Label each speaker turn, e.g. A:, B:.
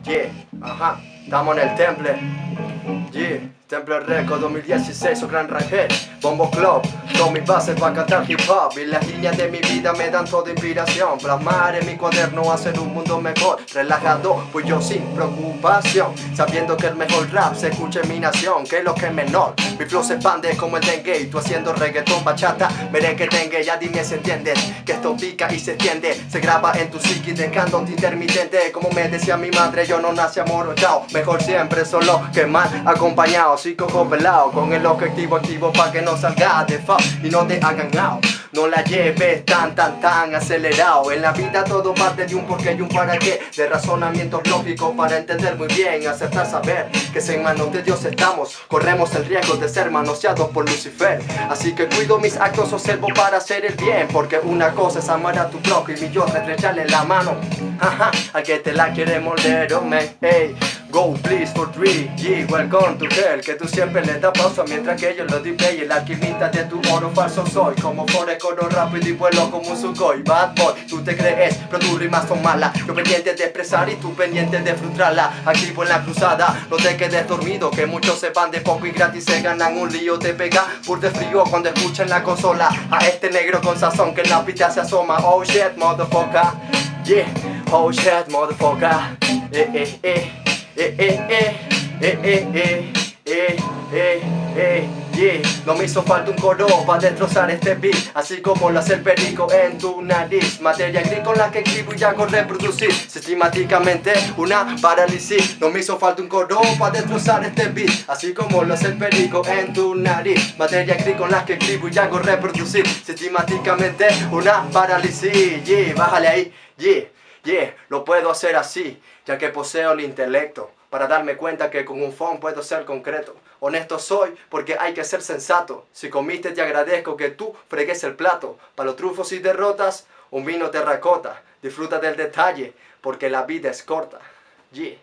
A: Yeah, ajá, estamos en el temple. Yeah, Temple Record 2016 o Gran Rangel, Bombo Club, con mis bases para cantar hip hop. Y las líneas de mi vida me dan toda inspiración. Plasmar en mi cuaderno, hacer un mundo mejor. Relajado, pues yo sin preocupación, sabiendo que el mejor rap se escucha en mi nación, que es lo que es menor. Mi flow se expande como el dengue, y tú haciendo reggaetón, bachata, merengue, dengue. Ya dime si entiendes, que esto pica y se extiende. Se graba en tu psiqui dejando intermitente. Como me decía mi madre, yo no nací amorochao. Mejor siempre solo que mal acompañado. Así cojo pelado, con el objetivo activo pa' que no salga de fa y no te hagan out. No la lleves tan acelerado. En la vida todo parte de un porqué y un para qué, de razonamientos lógicos para entender muy bien, aceptar, saber que si en manos de Dios estamos, corremos el riesgo de ser manoseados por Lucifer. Así que cuido mis actos, observo para hacer el bien, porque una cosa es amar a tu prójimo y yo estrecharle la mano al que te la quiere morder, oh man, hey. Go please for 3, yeah, welcome to hell. Que tú siempre le das pausa mientras que yo lo display. El alquimista de tu oro falso soy, como Forrest, corro rápido y vuelo como un Sukhoi. Bad boy, tú te crees, pero tus rimas son malas. Yo pendiente de expresar y tú pendiente de frustrarla. Activo en la cruzada, no te quedes dormido, que muchos se van de poco y gratis se ganan un lío. Te pega por de frío cuando escuchan la consola a este negro con sazón que en la pista se asoma. Oh shit, motherfucker, yeah, oh shit, motherfucker, yeah. No me hizo falta un coro para destrozar este beat, así como lo hace el perico en tu nariz. Materia gris con la que escribo y hago reproducir sistemáticamente una parálisis. No me hizo falta un coro para destrozar este beat, así como lo hace el perico en tu nariz. Materia gris con la que escribo y hago reproducir sistemáticamente una parálisis. Yeah, bájale ahí, yeah, lo puedo hacer así, ya que poseo el intelecto para darme cuenta que con un phone puedo ser concreto. Honesto soy porque hay que ser sensato. Si comiste te agradezco que tú fregues el plato. Para los trufos y derrotas, un vino terracota. Disfruta del detalle porque la vida es corta. Yeah.